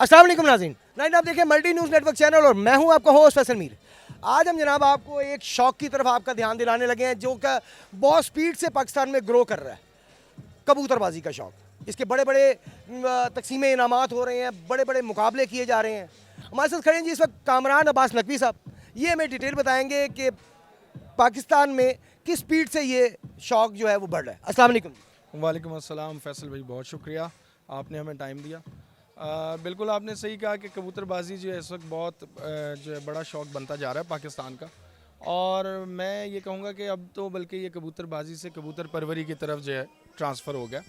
अस्सलाम वालेकुम नाज़रीन, आप देखें मल्टी न्यूज़ नेटवर्क चैनल और मैं हूं आपका होस्ट फैसल मीर। आज हम जनाब आपको एक शौक की तरफ आपका ध्यान दिलाने लगे हैं जो कि बहुत स्पीड से पाकिस्तान में ग्रो कर रहा है, कबूतरबाजी का शौक। इसके बड़े बड़े तकसीम इनामात हो रहे हैं, बड़े बड़े मुकाबले किए जा रहे हैं। हमारे साथ खड़े हैं जी इस वक्त कामरान अब्बास नकवी साहब। ये हमें डिटेल बताएंगे कि पाकिस्तान में किस स्पीड से ये शौक जो है वो बढ़ रहा है। अस्सलाम वालेकुम। वालेकुम अस्सलाम फैसल भाई, बहुत शुक्रिया आपने हमें टाइम दिया। बिल्कुल आपने सही कहा कि कबूतरबाजी जो है इस वक्त बहुत जो है बड़ा शौक़ बनता जा रहा है पाकिस्तान का। और मैं ये कहूँगा कि अब तो बल्कि ये कबूतरबाजी से कबूतर परवरी की तरफ जो है ट्रांसफ़र हो गया।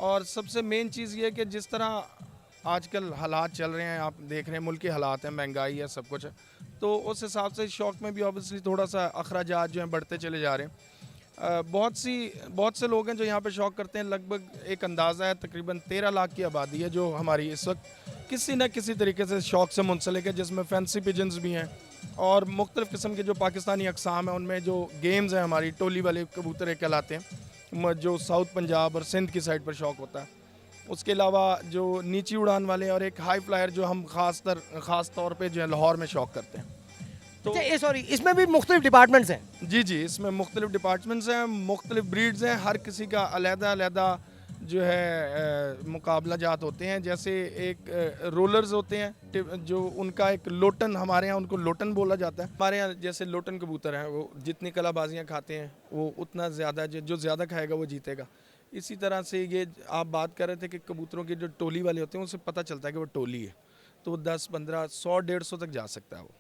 और सबसे मेन चीज़ ये है कि जिस तरह आजकल हालात चल रहे हैं, आप देख रहे हैं मुल्क के हालात हैं, महंगाई है, सब कुछ है, तो उस हिसाब से शौक़ में भी ऑब्वियसली थोड़ा सा अखराजात जो हैं बढ़ते चले जा रहे हैं। बहुत से लोग हैं जो यहाँ पे शौक़ करते हैं। लगभग एक अंदाज़ा है तकरीबन 13 लाख की आबादी है जो हमारी इस वक्त किसी न किसी तरीके से शौक़ से मुंसलिक है, जिसमें फैंसी पिजन्स भी हैं और मुख्तलिफ़ किस्म के जो पाकिस्तानी अक़साम हैं उनमें जो गेम्स हैं, हमारी टोली वाले कबूतर एक कहलाते हैं जो साउथ पंजाब और सिंध की साइड पर शौक़ होता है। उसके अलावा जो नीची उड़ान वाले और एक हाई फ्लायर जो हम ख़ास तौर पर जो है लाहौर में शौक़ करते हैं। तो सॉरी, इसमें भी मुख्तलिफ डिपार्टमेंट्स हैं। जी, इसमें मुख्तलिफ डिपार्टमेंट्स हैं, मुख्तलिफ ब्रीड्स हैं, हर किसी का अलहदा जो है मुकाबला जात होते हैं। जैसे एक रोलर्स होते हैं जो उनका एक लोटन, हमारे यहाँ उनको लोटन बोला जाता है। हमारे यहाँ जैसे लोटन कबूतर हैं, वो जितनी कलाबाजियाँ खाते हैं वो उतना ज़्यादा, जो ज़्यादा खाएगा वो जीतेगा। इसी तरह से ये आप बात कर रहे थे कि कबूतरों के जो टोली वाले होते हैं उनसे पता चलता है कि वो टोली है, तो 10, 15, 100, 150 तक जा सकता है वो।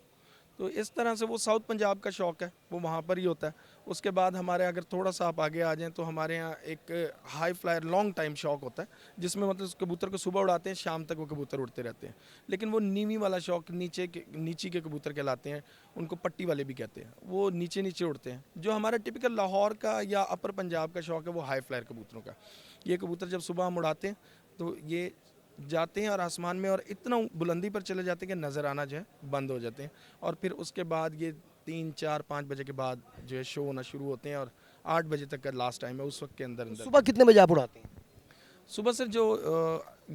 तो इस तरह से वो साउथ पंजाब का शौक़ है, वो वहाँ पर ही होता है। उसके बाद हमारे अगर थोड़ा सा आप आगे आ जाएं तो हमारे यहाँ एक हाई फ्लायर लॉन्ग टाइम शौक़ होता है, जिसमें मतलब उस कबूतर को सुबह उड़ाते हैं, शाम तक वो कबूतर उड़ते रहते हैं। लेकिन वो नीवी वाला शौक़, नीचे के कबूतर कहलाते हैं, उनको पट्टी वाले भी कहते हैं, वो नीचे उड़ते हैं। जो हमारा टिपिकल लाहौर का या अपर पंजाब का शौक़ है वो हाई फ्लायर कबूतरों का। ये कबूतर जब सुबह हम उड़ाते हैं तो ये जाते हैं और आसमान में और इतना बुलंदी पर चले जाते हैं कि नज़र आना जो है बंद हो जाते हैं। और फिर उसके बाद ये 3, 4, 5 बजे के बाद जो है शो होना शुरू होते हैं और 8 बजे तक का लास्ट टाइम है। उस वक्त के अंदर सुबह कितने बजे आप उड़ाते हैं? सुबह से जो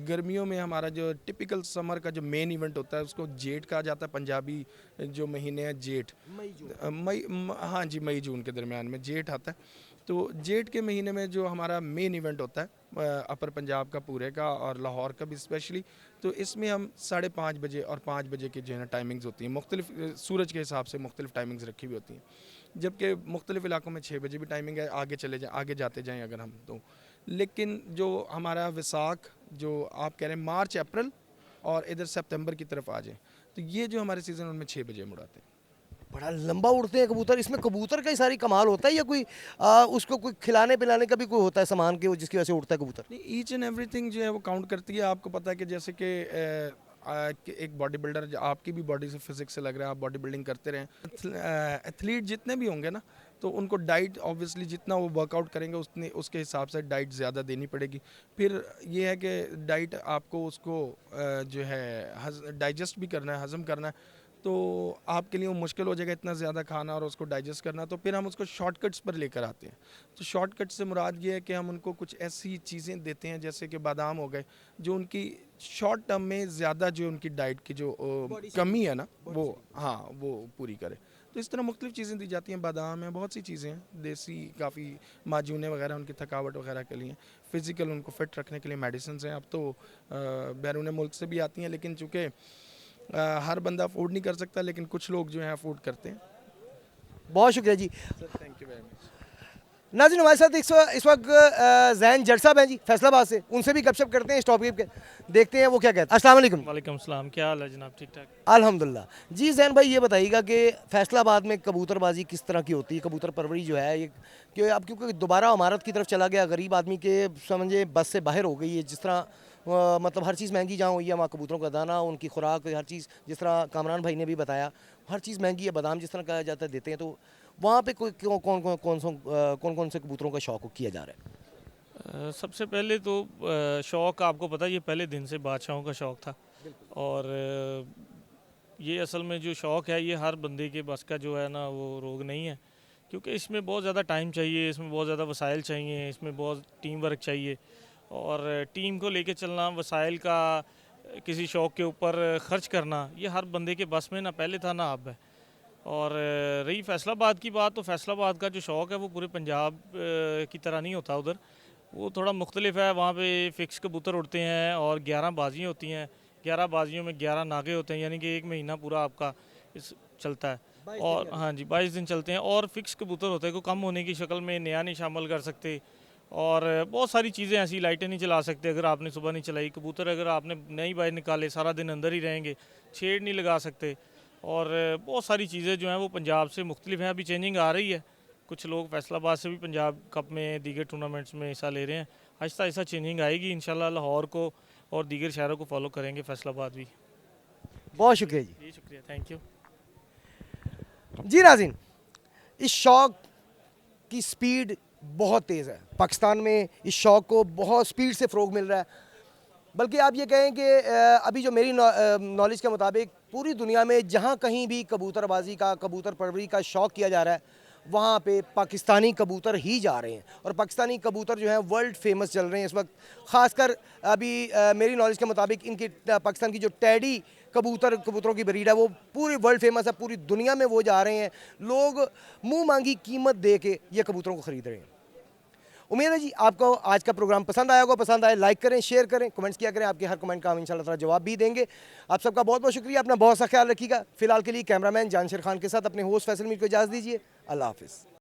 गर्मियों में हमारा जो टिपिकल समर का जो मेन इवेंट होता है उसको जेठ कहा जाता है। पंजाबी जो महीने हैं जेठ, हाँ जी, मई जून के दरमियान में जेठ आता है। तो जेठ के महीने में जो हमारा मेन इवेंट होता है अपर पंजाब का पूरे का और लाहौर का भी स्पेशली, तो इसमें हम 5:30 बजे और 5 बजे की जो है ना टाइमिंग्स होती हैं, मुख्तलिफ सूरज के हिसाब से मुख्तलिफ टाइमिंग्स रखी हुई होती हैं। जबकि मुख्तलिफ इलाकों में 6 बजे भी टाइमिंग है, आगे जाते जाएँ अगर हम तो। लेकिन जो हमारा वैसाख, जो आप कह रहे हैं मार्च अप्रैल और इधर सितंबर की तरफ आ जाए, तो ये जो हमारे सीज़न उनमें 6 बजे हम उड़ाते हैं। बड़ा लंबा उड़ते हैं कबूतर। इसमें कबूतर का ही सारी कमाल होता है या कोई उसको कोई खिलाने पिलाने का भी कोई होता है सामान के जिसकी वजह से उड़ता है कबूतर? नहीं, ईच एंड एवरीथिंग जो है वो काउंट करती है। आपको पता है कि जैसे कि एक बॉडी बिल्डर, आपकी भी बॉडी से फिजिक्स से लग रहा है आप बॉडी बिल्डिंग करते रहें, एथलीट जितने भी होंगे ना, तो उनको डाइट ऑब्वियसली जितना वो वर्कआउट करेंगे उतने उसके हिसाब से डाइट ज़्यादा देनी पड़ेगी। फिर ये है कि डाइट आपको उसको जो है डाइजेस्ट भी करना है, हज़म करना है, तो आपके लिए वो मुश्किल हो जाएगा इतना ज़्यादा खाना और उसको डाइजेस्ट करना। तो फिर हम उसको शॉर्टकट्स पर लेकर आते हैं। तो शॉर्टकट से मुराद ये है कि हम उनको कुछ ऐसी चीज़ें देते हैं जैसे कि बादाम हो गए, जो उनकी शॉर्ट टर्म में ज़्यादा जो उनकी डाइट की जो कमी है ना वो, हाँ, वो पूरी करे। तो इस तरह मुख्तलिफ चीज़ें दी जाती हैं, बादाम हैं, बहुत सी चीज़ें हैं, देसी काफ़ी माजूने वगैरह उनकी थकावट वगैरह के लिए, फ़िज़िकल उनको फ़िट रखने के लिए मेडिसिन हैं। अब तो बैरून मुल्क से भी आती हैं, लेकिन चूँकि हर बंदा अफोर्ड नहीं कर सकता, लेकिन कुछ लोग जो हैं अफोर्ड करते हैं। बहुत शुक्रिया जी। Thank you very much. नाज़रीन, हमारे साथ इस वक्त जैन जट साहब हैं जी फैसलाबाद से। उनसे भी गपशप करते हैं इस टॉपिक पे, देखते हैं वो क्या कहते हैं। अस्सलाम वालेकुम। वालेकुम सलाम, क्या हाल है जनाब? ठीक ठाक अल्हम्दुलिल्लाह जी। जैन भाई ये बताइएगा कि फैसलाबाद में कबूतरबाजी किस तरह की होती है, कबूतर परवरी जो है ये कि अब क्योंकि दोबारा इमारत की तरफ चला गया, गरीब आदमी के समझे बस से बाहर हो गई है। जिस तरह मतलब हर चीज़ महंगी जहाँ हुई है, वहाँ कबूतरों का दाना, उनकी खुराक, हर चीज़, जिस तरह कामरान भाई ने भी बताया, हर चीज़ महंगी है। बादाम जिस तरह कहा जाता है देते हैं, तो वहाँ पे कौन से कबूतरों का शौक़ किया जा रहा है? सबसे पहले तो शौक़ आपको पता है ये पहले दिन से बादशाहों का शौक़ था। और ये असल में जो शौक़ है ये हर बंदे के बस का जो है ना वो रोग नहीं है, क्योंकि इसमें बहुत ज़्यादा टाइम चाहिए, इसमें बहुत ज़्यादा वसाइल चाहिए, इसमें बहुत टीम वर्क चाहिए। और टीम को लेके चलना, वसाइल का किसी शौक़ के ऊपर ख़र्च करना, ये हर बंदे के बस में ना पहले था ना अब है। और रही फैसलाबाद की बात, तो फैसलाबाद का जो शौक़ है वो पूरे पंजाब की तरह नहीं होता उधर, वो थोड़ा मुख्तलिफ है। वहाँ पे फ़िक्स कबूतर उड़ते हैं और 11 बाजियाँ होती हैं, 11 बाजियों में 11 नागे होते हैं, यानी कि 1 महीना पूरा आपका इस चलता है। और हाँ जी, 22 दिन चलते हैं और फ़िक्स कबूतर होते हैं, कोई कम होने की शक्ल में नया नहीं शामिल कर सकते। और बहुत सारी चीज़ें ऐसी, लाइटें नहीं चला सकते अगर आपने सुबह नहीं चलाई, कबूतर अगर आपने नहीं बाहर निकाले सारा दिन अंदर ही रहेंगे, शेड नहीं लगा सकते। और बहुत सारी चीज़ें जो हैं वो पंजाब से मुख्तलिफ हैं। अभी चेंजिंग आ रही है, कुछ लोग फैसलाबाद से भी पंजाब कप में दीगर टूर्नामेंट्स में हिस्सा ले रहे हैं। आहिस्ता आहिस्ता चेंजिंग आएगी इंशाल्लाह, लाहौर को और दीगर शहरों को फॉलो करेंगे फैसलाबाद भी। बहुत शुक्रिया जी। जी शुक्रिया, थैंक यू। जी नाज़रीन, इस शौक़ की स्पीड बहुत तेज़ है। पाकिस्तान में इस शौक़ को बहुत स्पीड से फ़रोग मिल रहा है। बल्कि आप ये कहें कि अभी जो मेरी नॉलेज के मुताबिक पूरी दुनिया में जहाँ कहीं भी कबूतरबाजी का, कबूतर परवरी का शौक़ किया जा रहा है, वहाँ पे पाकिस्तानी कबूतर ही जा रहे हैं। और पाकिस्तानी कबूतर जो हैं वर्ल्ड फेमस चल रहे हैं इस वक्त। ख़ासकर अभी मेरी नॉलेज के मुताबिक इनकी पाकिस्तान की जो टैडी कबूतरों की ब्रीड है वो पूरी वर्ल्ड फेमस है, पूरी दुनिया में वो जा रहे हैं। लोग मुँह मांगी कीमत दे के ये कबूतरों को ख़रीद रहे हैं। उम्मीद है जी आपको आज का प्रोग्राम पसंद आया होगा। पसंद आए लाइक करें, शेयर करें, कमेंट्स किया करें। आपके हर कमेंट का हम इंशाल्लाह ताला जवाब भी देंगे। आप सबका बहुत बहुत शुक्रिया। अपना बहुत सा ख्याल रखिएगा। फिलहाल के लिए कैमरामैन जानशेर खान के साथ अपने होस्ट फैसल मीर को इजाज़त दीजिए। अल्लाह हाफिज़।